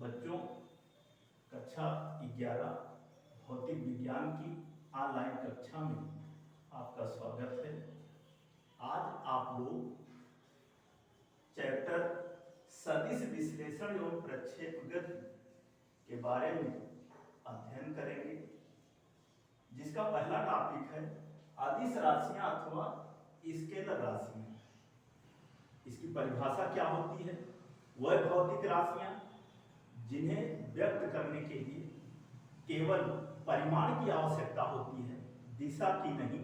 बच्चों, कक्षा 11 भौतिक विज्ञान की ऑनलाइन कक्षा में आपका स्वागत है। आज आप लोग चैप्टर सदिश विश्लेषण एवं प्रक्षेप गति के बारे में अध्ययन करेंगे, जिसका पहला टॉपिक है अदिश राशियां अथवा स्केलर राशियां। इसकी परिभाषा क्या होती है? वह भौतिक राशियां जिन्हें व्यक्त करने के लिए केवल परिमाण की आवश्यकता होती है, दिशा की नहीं।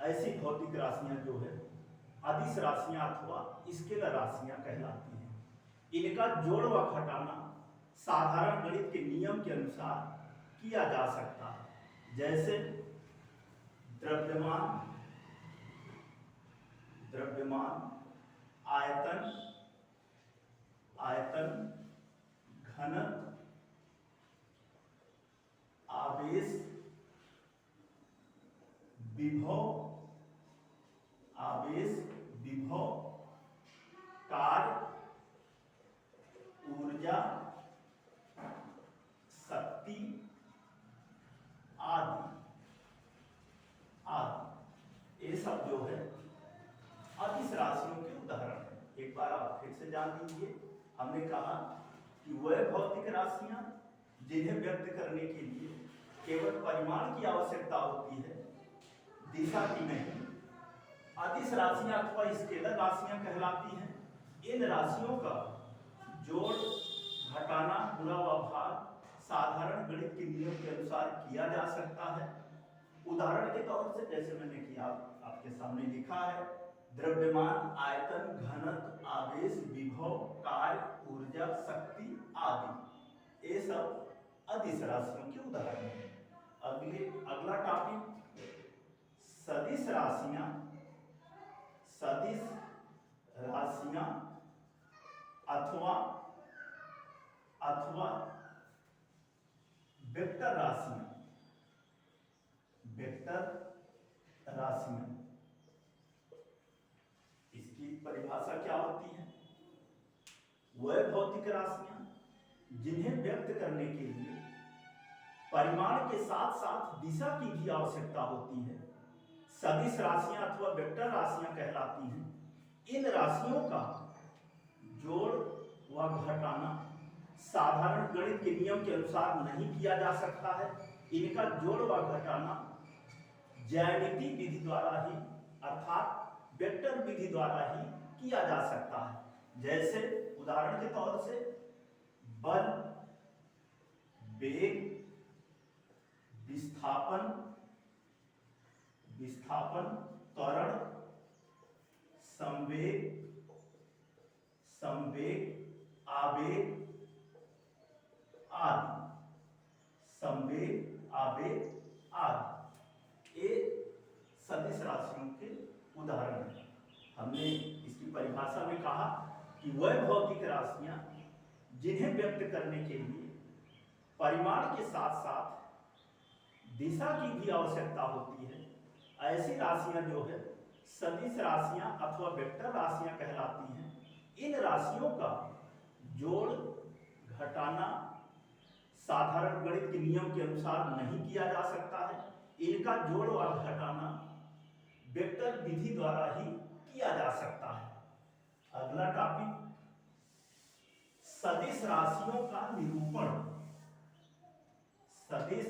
ऐसी भौतिक राशियां जो है अदिश राशियां अथवा स्केलर राशियां कहलाती हैं। इनका जोड़ व घटाना साधारण गणित के नियम के अनुसार किया जा सकता है, जैसे द्रव्यमान, आयतन, घनत्व, आवेश, विभव, कार्य, ऊर्जा, शक्ति आदि। ये सब जो है अदिश राशियों के उदाहरण है। एक बार आप फिर से जान लीजिए, हमने कहा कि वह भौतिक राशियां जिन्हें व्यक्त करने के लिए केवल परिमाण की आवश्यकता होती है, दिशा की नहीं। अदिश राशियां अथवा स्केलर राशियां कहलाती हैं। इन राशियों का जोड़, घटाना, गुणा व भाग साधारण गणित के नियम के अनुसार किया जा सकता है। उदाहरण के तौर से जैसे मैंने किया आपके सामने लिखा है, द्रव्यमान, आयतन, घनत्व, आवेश, विभव, कार्य, ऊर्जा, शक्ति आदि। ये सब अदिश राशियों के उदाहरण हैं। अगला टॉपिक सदिश राशियां अथवा वेक्टर राशियां। इसकी परिभाषा क्या होती है? वह भौतिक राशियां जिन्हें व्यक्त करने के लिए परिमाण के साथ साथ दिशा की भी आवश्यकता होती है, सदिश राशियां अथवा वेक्टर राशियां कहलाती हैं। इन राशियों का जोड़ व घटाना साधारण गणित के नियम के अनुसार नहीं किया जा सकता है। इनका जोड़ व घटाना ज्यामितीय विधि द्वारा ही, अर्थात वेक्टर विधि द्वारा ही किया जा सकता है। जैसे उदाहरण के तौर से बल, वेग, विस्थापन, त्वरण, संवेग, आवेग आदि। ये सदिश राशियों के उदाहरण हैं। हमने इसकी परिभाषा में कहा कि वह भौतिक राशियां जिन्हें व्यक्त करने के लिए परिमाण के साथ साथ दिशा की भी आवश्यकता होती है, ऐसी राशियां जो है सदिश राशियां अथवा वेक्टर राशियां कहलाती हैं। इन राशियों का जोड़, घटाना साधारण गणित के नियम के अनुसार नहीं किया जा सकता है। इनका जोड़ और घटाना वेक्टर विधि द्वारा ही किया जा सकता है। अगला टॉपिक सदिश राशियों का निरूपण। सदिश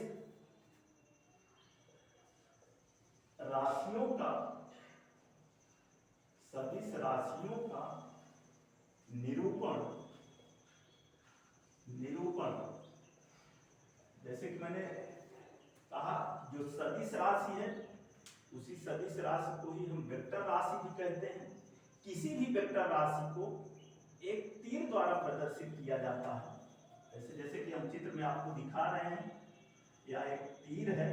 राशियों का निरूपण। जैसे कि मैंने कहा, जो सदिश राशि है उसी सदिश राशि को ही हम वेक्टर राशि भी कहते हैं। किसी भी वेक्टर राशि को एक तीर द्वारा प्रदर्शित किया जाता है। जैसे कि हम चित्र में आपको दिखा रहे हैं, यह एक तीर है।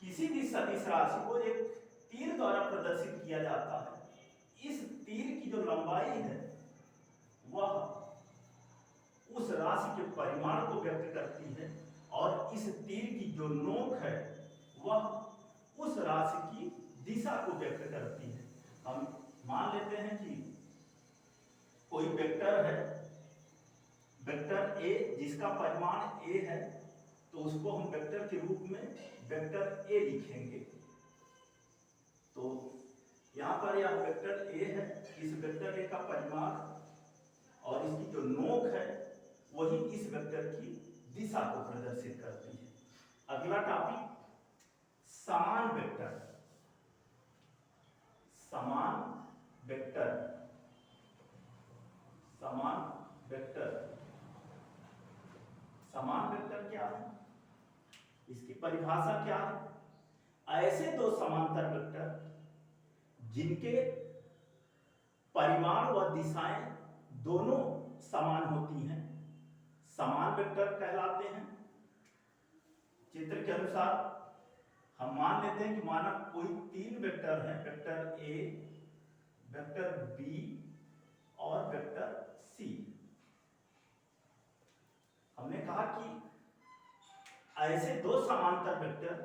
किसी भी सदिश राशि को एक तीर द्वारा प्रदर्शित किया जाता है। इस तीर की जो लंबाई है वह उस राशि के परिमाण को व्यक्त करती है, और इस तीर की जो नोक है वह उस राशि की दिशा को व्यक्त करती है। हम मान लेते हैं कि कोई वेक्टर है वेक्टर ए जिसका परिमाण ए है तो उसको हम वेक्टर के रूप में वेक्टर ए लिखेंगे। तो यहाँ पर यह वेक्टर ए है, इस वेक्टर ए का परिमाण और इसकी जो नोक है वही इस वेक्टर की दिशा को प्रदर्शित करती है। अगला टॉपिक समान वेक्टर। समान वेक्टर, समान वेक्टर, समान वेक्टर क्या है, इसकी परिभाषा क्या है? ऐसे दो समांतर वेक्टर जिनके परिमाण व दिशाएं दोनों समान होती हैं समान वेक्टर कहलाते हैं। चित्र के अनुसार हम मान लेते हैं कि माना कोई तीन वेक्टर हैं, वेक्टर ए, वेक्टर बी और वेक्टर सी। हमने कहा कि ऐसे दो समांतर वेक्टर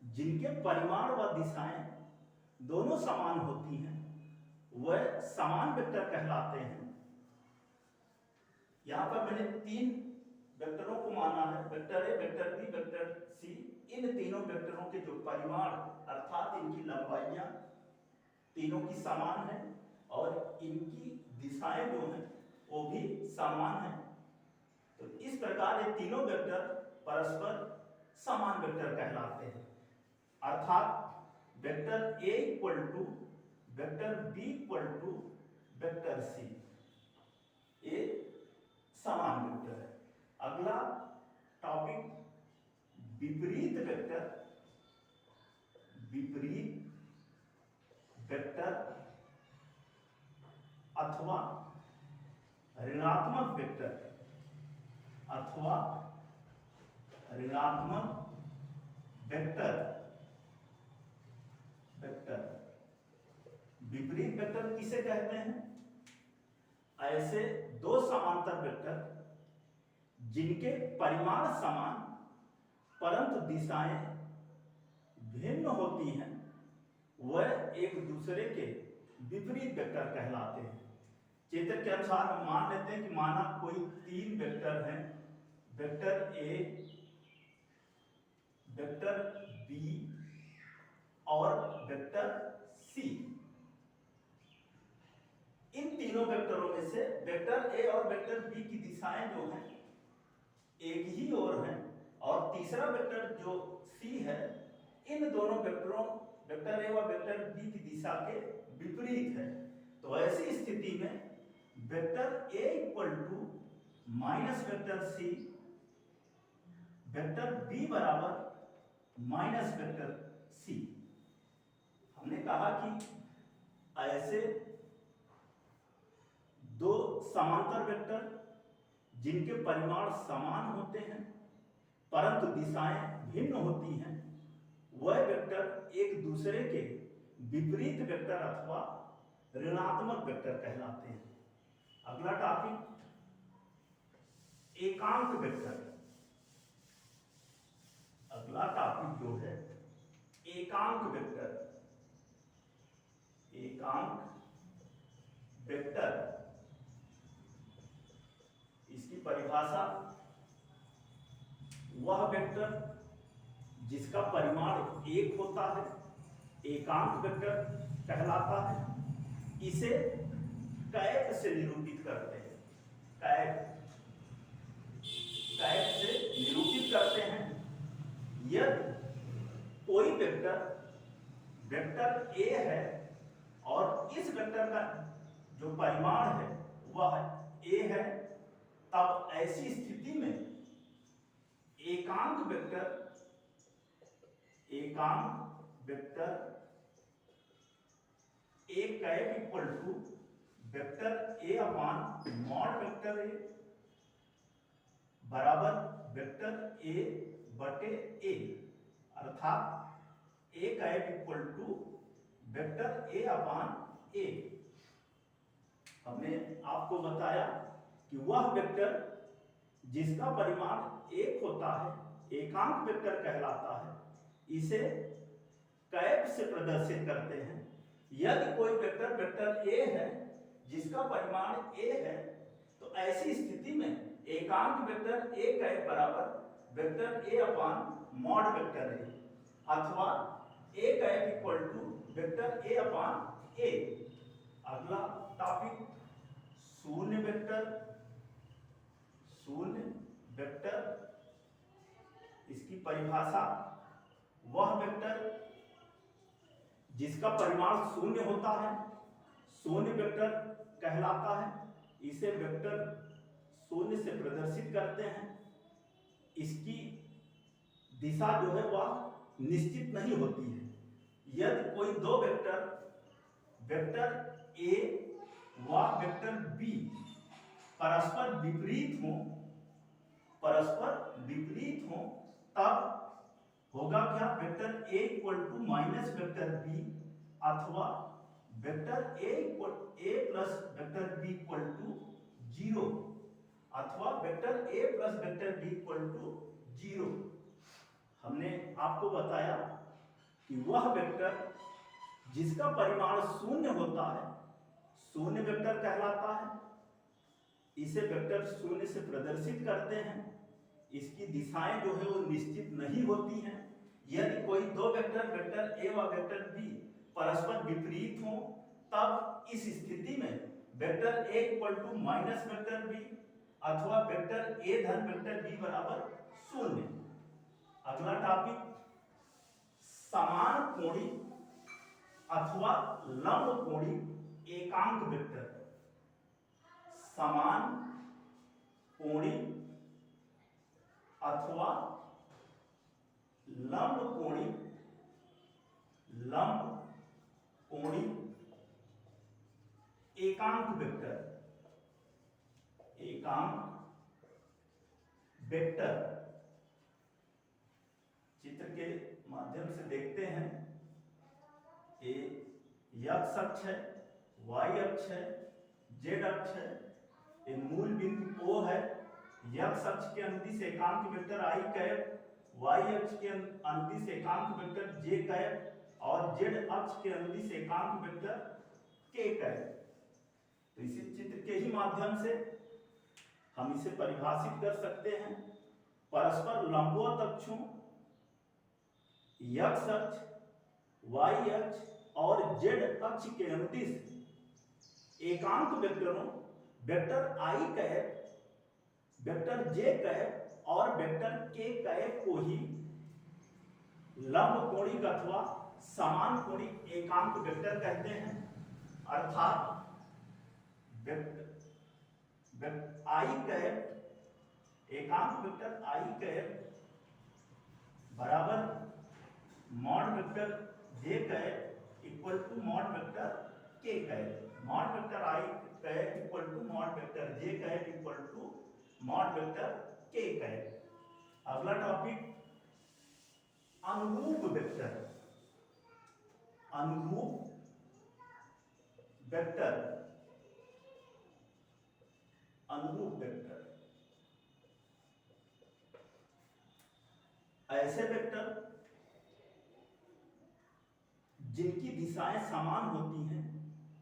जिनके परिमाण व दिशाएं दोनों समान होती हैं वह समान वेक्टर कहलाते हैं। यहां पर मैंने तीन वेक्टरों को माना है, vector A, vector B, vector C. इन तीनों वेक्टरों के जो परिमाण अर्थात इनकी लंबाइयां तीनों की समान है और इनकी दिशाएं जो हैं वो भी समान है। तो इस प्रकार ये तीनों वेक्टर परस्पर समान वेक्टर कहलाते हैं। अर्थात vector A equal to vector B equal to vector C, ये समान वेक्टर है। अगला टॉपिक विपरीत वेक्टर। विपरीत वेक्टर अथवा ऋणात्मक वेक्टर अथवा ऋणात्मक वेक्टर। वेक्टर विपरीत वेक्टर किसे कहते हैं? ऐसे दो समांतर वेक्टर जिनके परिमाण समान परंतु दिशाएं भिन्न होती हैं वह एक दूसरे के विपरीत वेक्टर कहलाते हैं। चित्र के अनुसार हम मान लेते हैं कि माना कोई तीन वेक्टर हैं, वेक्टर ए, वेक्टर बी और वेक्टर सी। इन तीनों वेक्टरों में से वेक्टर ए और वेक्टर बी की दिशाएं जो हैं एक ही ओर हैं और तीसरा वेक्टर जो सी है इन दोनों वेक्टरों वेक्टर ए और वेक्टर बी की दिशा के विपरीत है। तो ऐसी स्थिति में vector A equal to minus vector C, vector B बराबर माइनस वेक्टर सी। हमने कहा कि ऐसे दो समांतर वेक्टर जिनके परिमाण समान होते हैं परंतु दिशाएं भिन्न होती हैं वह वेक्टर एक दूसरे के विपरीत वेक्टर अथवा ऋणात्मक वेक्टर कहलाते हैं। अगला टॉपिक एकांक वेक्टर। अगला टॉपिक जो है एकांक वेक्टर। एकांक वेक्टर, इसकी परिभाषा वह वेक्टर जिसका परिमाण एक होता है एकांक वेक्टर कहलाता है। इसे कैप से निरूपित करते हैं। कैप से निरूपित करते हैं यदि कोई वेक्टर वेक्टर ए है और इस वेक्टर का जो परिमाण है वह ए है, तब ऐसी स्थिति में एकांक vector A cap equal to vector A upon mod vector A बराबर वेक्टर ए बटे ए, अर्थात A cap equal to vector A upon A. हमने आपको बताया कि वह वेक्टर जिसका परिमाण एक होता है एकांक वेक्टर कहलाता है। इसे कैप से प्रदर्शित करते हैं। यदि कोई वेक्टर वेक्टर ए है जिसका परिमाण ए है तो ऐसी स्थिति में एकांक वेक्टर ए कैप बराबर vector A upon mod vector A, अथवा A cap equal to vector A upon A. अगला टॉपिक शून्य वेक्टर। शून्य वेक्टर, इसकी परिभाषा वह वेक्टर जिसका परिमाण शून्य होता है, शून्य वेक्टर कहलाता है। इसे वेक्टर शून्य से प्रदर्शित करते हैं। इसकी दिशा जो है वह निश्चित नहीं होती है। यदि कोई दो वेक्टर, वेक्टर ए व वेक्टर बी परस्पर विपरीत हो, तब होगा क्या, vector A equal to minus vector B, अथवा vector A plus vector B equal to 0, अथवा vector A plus vector B equal to 0। हमने आपको बताया कि वह वेक्टर जिसका परिमाण शून्य होता है शून्य वेक्टर कहलाता है। इसे वेक्टर शून्य से प्रदर्शित करते हैं। इसकी दिशाएं जो है वो निश्चित नहीं होती हैं। यदि कोई दो वेक्टर, वेक्टर ए व वेक्टर बी परस्पर विपरीत हो, तब इस स्थिति में vector A equal to minus vector B, अथवा वेक्टर ए धन वेक्टर बी बराबर 0। अगला टॉपिक समान कोणीय अथवा लंब कोणीय एकांक वेक्टर। समान कोणीय अथवा लंब कोणीय एकांक वेक्टर। चित्र के माध्यम से देखते हैं। ए एक्स अक्ष है, वाई अक्ष है, जेड अक्ष है। एक मूल बिंदु O है। एक्स अक्ष के अनुदिश एकांक वेक्टर आई कैप, वाई अक्ष के अनुदिश एकांक वेक्टर जे कैप, और जेड अक्ष के अनुदिश एकांक वेक्टर के कैप। तो इसी चित्र के ही माध्यम से हम इसे परिभाषित कर सकते हैं। परस्पर लंबवत अक्षों एक्स अक्ष, वाई अक्ष और जेड अक्ष के अनुदिश एकांक वेक्टरों vector i cap, vector j cap और वेक्टर के कैप को ही लंब कोणिक अथवा समान कोणिक एकांक वेक्टर कहते हैं। अर्थात आई कैप, एकांक वेक्टर आई कैप बराबर mod vector j cap equal to mod vector k cap. Mod vector i cap equal to mod vector j cap equal to mod vector k cap. अगला topic अनुरूप vector. अनुरूप vector, अनुरूप vector ऐसे vector जिनकी दिशाएं समान होती हैं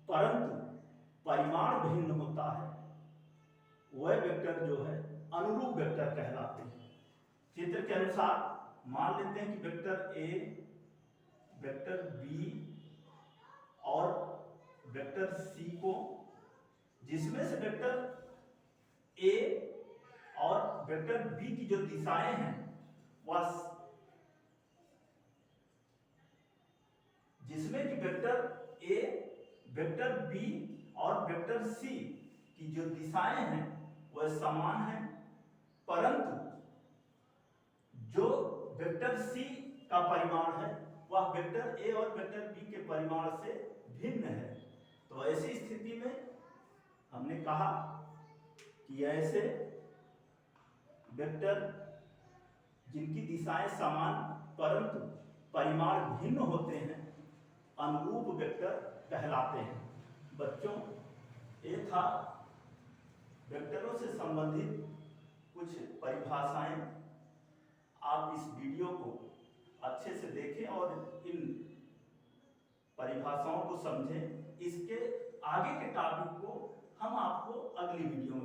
परंतु परिमाण भिन्न होता है, वह वेक्टर जो है अनुरूप वेक्टर कहलाते हैं। चित्र के अनुसार मान लेते हैं कि वेक्टर ए, वेक्टर बी और वेक्टर सी को, जिसमें से वेक्टर ए और वेक्टर बी की जो दिशाएं हैं वह, जिसमें कि वेक्टर ए, वेक्टर बी और वेक्टर सी की जो दिशाएं हैं वह समान हैं, परंतु जो वेक्टर सी का परिमाण है वह वेक्टर ए और वेक्टर बी के परिमाण से भिन्न है। तो ऐसी स्थिति में हमने कहा कि ऐसे वेक्टर जिनकी दिशाएं समान परंतु परिमाण भिन्न होते हैं अनुरूप वेक्टर कहलाते हैं। बच्चों, ये था वेक्टरों से संबंधित कुछ परिभाषाएं। आप इस वीडियो को अच्छे से देखें और इन परिभाषाओं को समझें। इसके आगे के टॉपिक को हम आपको अगली वीडियो में